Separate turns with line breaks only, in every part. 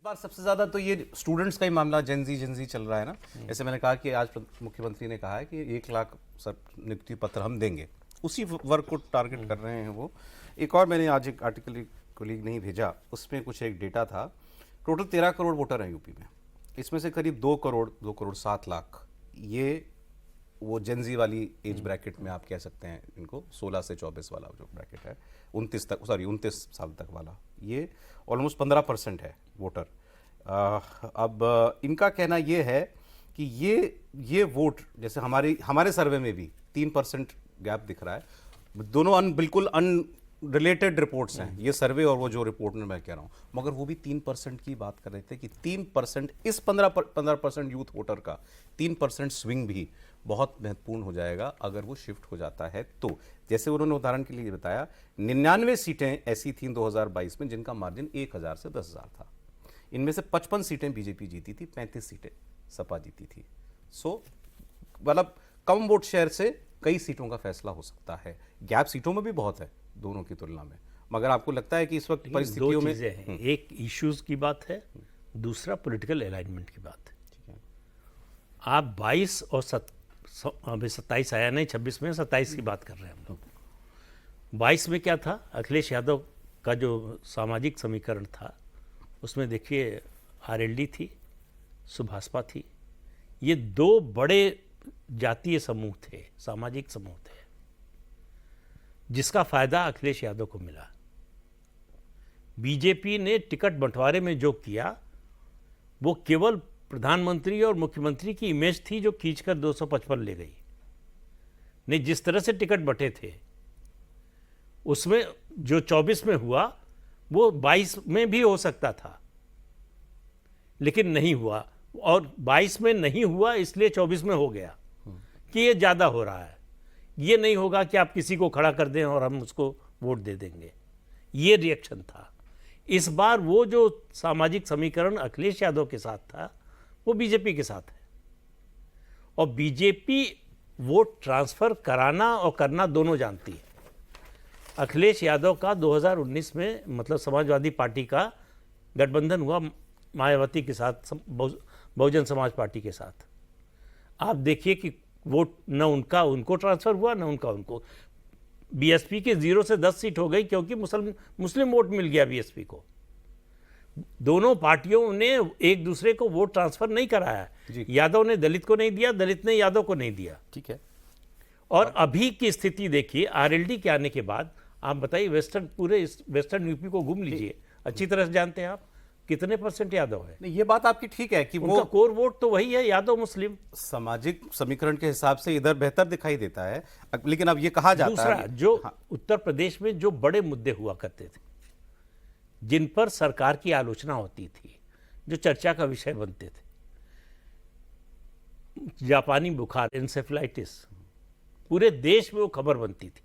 बार सबसे ज्यादा तो ये स्टूडेंट्स का ही मामला जेनजी चल रहा है ना। जैसे मैंने कहा कि आज मुख्यमंत्री ने कहा है कि 1 लाख सर नियुक्ति पत्र हम देंगे, उसी वर्ग को टारगेट कर रहे हैं वो। एक और मैंने आज एक आर्टिकल कोलीग नहीं भेजा, उसमें कुछ एक डेटा था। टोटल 13 करोड़ वोटर हैं यूपी में, इसमें से करीब 2 करोड़ 7 लाख ये वो जेनजी वाली एज ब्रैकेट में आप कह सकते हैं इनको, 16 से 24 वाला जो ब्रैकेट है, 29 साल तक वाला, ये ऑलमोस्ट 15% है वोटर। अब इनका कहना ये है कि ये वोट, जैसे हमारे सर्वे में भी 3% गैप दिख रहा है। दोनों बिल्कुल अनरिलेटेड रिपोर्ट्स हैं, ये सर्वे और वो जो रिपोर्ट में मैं कह रहा हूँ, मगर वो भी 3% की बात कर रहे थे कि 3% इस 15% यूथ वोटर का 3% स्विंग भी बहुत महत्वपूर्ण हो जाएगा अगर वो शिफ्ट हो जाता है तो। जैसे उन्होंने उदाहरण के लिए बताया 99 सीटें ऐसी थीं 2022 में जिनका मार्जिन 1000 से 10,000 था। इनमें से 55 सीटें बीजेपी जीती थी, 35 सीटें सपा जीती थी। सो मतलब कम वोट शेयर से कई सीटों का फैसला हो सकता है। गैप सीटों में भी बहुत है दोनों की तुलना में, मगर आपको लगता है कि इस वक्त परिस्थितियों में
एक इश्यूज की बात है, दूसरा पॉलिटिकल अलाइनमेंट की बात है। आप 22 और अभी 27 आया नहीं, 26 में 27 की बात कर रहे हैं हम लोग। 22 में क्या था, अखिलेश यादव का जो सामाजिक समीकरण था उसमें देखिए आरएलडी थी, सुभाषपा थी, ये 2 बड़े जातीय समूह थे, सामाजिक समूह थे, जिसका फायदा अखिलेश यादव को मिला। बीजेपी ने टिकट बंटवारे में जो किया वो केवल प्रधानमंत्री और मुख्यमंत्री की इमेज थी जो खींचकर 255 ले गई। नहीं, जिस तरह से टिकट बटे थे उसमें जो 24 में हुआ वो 22 में भी हो सकता था, लेकिन नहीं हुआ। और 22 में नहीं हुआ इसलिए 24 में हो गया कि ये ज़्यादा हो रहा है। ये नहीं होगा कि आप किसी को खड़ा कर दें और हम उसको वोट दे देंगे, ये रिएक्शन था। इस बार वो जो सामाजिक समीकरण अखिलेश यादव के साथ था वो बीजेपी के साथ है, और बीजेपी वोट ट्रांसफर कराना और करना दोनों जानती है। अखिलेश यादव का 2019 में मतलब समाजवादी पार्टी का गठबंधन हुआ मायावती के साथ, बहुजन समाज पार्टी के साथ। आप देखिए कि वोट न उनका उनको ट्रांसफर हुआ, न उनका उनको। बीएसपी के 0 से 10 सीट हो गई क्योंकि मुस्लिम वोट मिल गया बीएसपी को। दोनों पार्टियों ने एक दूसरे को वोट ट्रांसफर नहीं कराया। यादव ने दलित को नहीं दिया, दलित ने यादव को नहीं दिया।
ठीक है।
और अभी की स्थिति देखिए, आरएलडी के आने के बाद आप बताइए, पूरे वेस्टर्न यूपी को घूम लीजिए, अच्छी तरह से जानते हैं आप कितने % यादव है।
नहीं, ये बात आपकी ठीक है कि वो
कोर वोट तो वही है, यादव मुस्लिम।
सामाजिक समीकरण के हिसाब से इधर बेहतर दिखाई देता है, लेकिन अब ये कहा जाता है
दूसरा जो उत्तर प्रदेश में जो बड़े मुद्दे हुआ करते थे, जिन पर सरकार की आलोचना होती थी, जो चर्चा का विषय बनते थे, जापानी बुखार, एन्सेफेलाइटिस, पूरे देश में वो खबर बनती थी।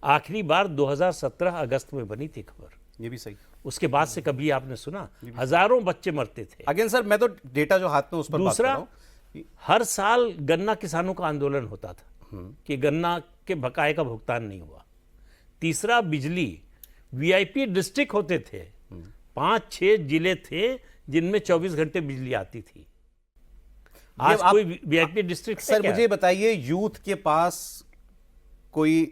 आखिरी बार 2017 अगस्त में बनी थी खबर,
ये भी सही।
उसके बाद से कभी आपने सुना? हजारों बच्चे मरते थे।
अगेन सर, मैं तो डेटा जो हाथ में उस पर बात कर रहा हूं।
हर साल गन्ना किसानों का आंदोलन होता था कि गन्ना के बकाये का भुगतान नहीं हुआ। तीसरा, बिजली, वीआईपी डिस्ट्रिक्ट होते थे, 5-6 जिले थे जिनमें 24 घंटे बिजली आती थी। आज कोई वीआईपी डिस्ट्रिक्ट
सर मुझे बताइए, यूथ के पास कोई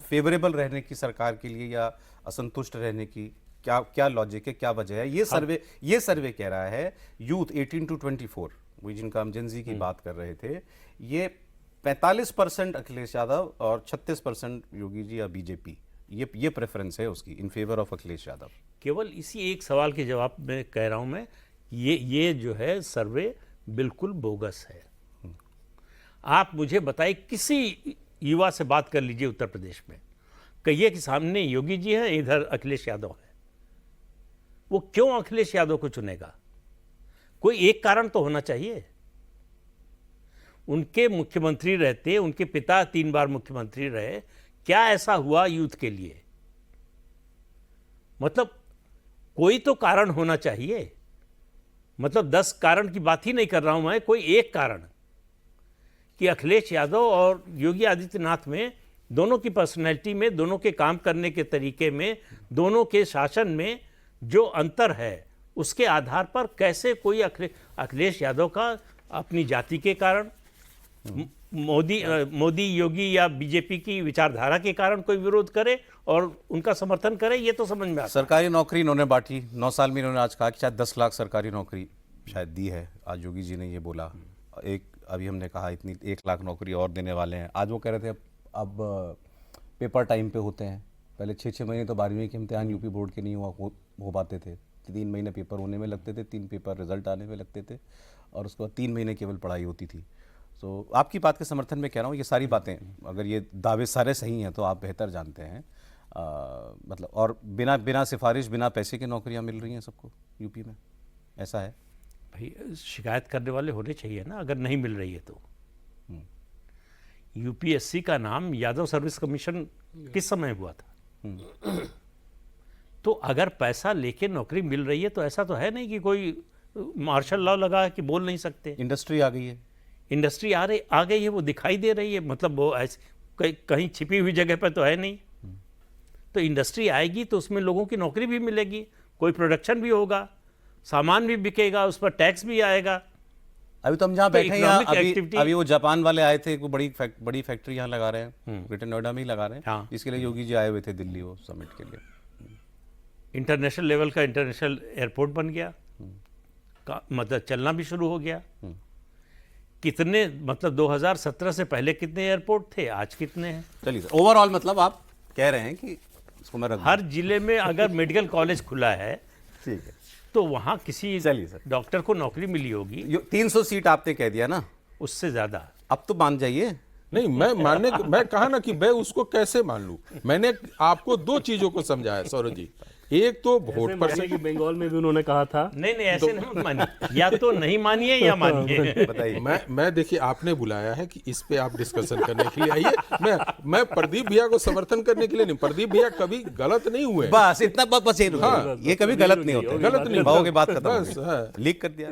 फेवरेबल रहने की सरकार के लिए या असंतुष्ट रहने की क्या लॉजिक है, क्या वजह है? ये सर्वे कह रहा है यूथ 18 to 24, वही जिनका हम जेनजी की बात कर रहे थे, ये 45% अखिलेश यादव और 36% योगी जी या बीजेपी, ये प्रेफरेंस है उसकी in favour of Akhilesh Yadav.
केवल इसी एक सवाल के जवाब में कह रहा हूं मैं, ये जो है सर्वे बिल्कुल बोगस है। आप मुझे बताइए, किसी युवा से बात कर लीजिए उत्तर प्रदेश में, कहिए कि सामने योगी जी हैं, इधर अखिलेश यादव है, वो क्यों अखिलेश यादव को चुनेगा? कोई एक कारण तो होना चाहिए। उनके मुख्यमंत्री रहते, उनके पिता 3 बार मुख्यमंत्री रहे, क्या ऐसा हुआ यूथ के लिए? मतलब कोई तो कारण होना चाहिए। मतलब 10 कारण की बात ही नहीं कर रहा हूं मैं, कोई एक कारण कि अखिलेश यादव और योगी आदित्यनाथ में, दोनों की पर्सनैलिटी में, दोनों के काम करने के तरीके में, दोनों के शासन में जो अंतर है उसके आधार पर कैसे कोई अखिलेश यादव का अपनी जाति के कारण, मोदी योगी या बीजेपी की विचारधारा के कारण कोई विरोध करे और उनका समर्थन करे, ये तो समझ में आता है।
सरकारी नौकरी इन्होंने बांटी 9 साल में। इन्होंने आज कहा कि शायद 10 लाख सरकारी नौकरी शायद दी है। आज योगी जी ने ये बोला। अभी हमने कहा इतनी 1 लाख नौकरी और देने वाले हैं। आज वो कह रहे थे अब पेपर टाइम पे होते हैं। पहले 6-6 महीने तो 12वीं के इम्तिहान यूपी बोर्ड के नहीं हो पाते थे। 3 महीने पेपर होने में लगते थे, 3 पेपर रिजल्ट आने में लगते थे, और उसके बाद 3 महीने केवल पढ़ाई होती थी। तो आपकी बात के समर्थन में कह रहा हूँ, ये सारी बातें, अगर ये दावे सारे सही हैं तो आप बेहतर जानते हैं, मतलब, और बिना सिफारिश, बिना पैसे की नौकरियाँ मिल रही हैं सबको यूपी में, ऐसा है?
भाई शिकायत करने वाले होने चाहिए ना, अगर नहीं मिल रही है तो। यूपीएससी का नाम यादव सर्विस कमीशन किस समय हुआ था? तो अगर पैसा लेके नौकरी मिल रही है तो ऐसा तो है नहीं कि कोई मार्शल लॉ लगा है कि बोल नहीं सकते।
इंडस्ट्री आ गई है,
इंडस्ट्री आ गई है, वो दिखाई दे रही है, मतलब वो ऐसे कहीं छिपी हुई जगह पर तो है नहीं। तो इंडस्ट्री आएगी तो उसमें लोगों की नौकरी भी मिलेगी, कोई प्रोडक्शन भी होगा, सामान भी बिकेगा, उस पर टैक्स भी आएगा।
अभी तो हम जहाँ बैठे हैं यहाँ,
economic
अभी वो जापान वाले आए थे, वो बड़ी फैक्ट्री यहाँ लगा रहे हैं, ग्रेटर नोएडा में ही लगा रहे हैं।
हाँ।
इसके लिए योगी जी आए हुए थे दिल्ली, वो समिट के लिए।
इंटरनेशनल लेवल का इंटरनेशनल एयरपोर्ट बन गया, मतलब चलना भी शुरू हो गया। कितने, मतलब 2017 से पहले कितने एयरपोर्ट थे, आज कितने हैं?
चलिए सर, ओवरऑल मतलब आप कह रहे हैं कि इसको मैं रख दूं।
हर जिले में अगर मेडिकल कॉलेज खुला है
ठीक है,
तो वहाँ किसी
चलिए सर,
डॉक्टर को नौकरी मिली होगी।
300 सीट आपने कह दिया ना,
उससे ज़्यादा।
अब तो मान जाइए।
नहीं, मैं कहा ना कि मैं उसको कैसे मान लूं। मैंने आपको 2 चीजों को समझाया सौरभ जी। एक तो वोट परसेंट
कि बंगाल में भी उन्होंने कहा था।
नहीं ऐसे नहीं मानिए, या तो नहीं मानिए या मानिए।
बताइए।
मैं देखिए, आपने बुलाया है कि इस पे आप डिस्कशन करने के लिए आइए। मैं प्रदीप भैया को समर्थन करने के लिए नहीं, प्रदीप भैया कभी गलत नहीं हुए,
बस इतना, बस ये
हाँ,
ये कभी गलत नहीं होते,
गलत नहीं,
भावों की बात खत्म हो
बस
गई।
है।
लीक कर दिया।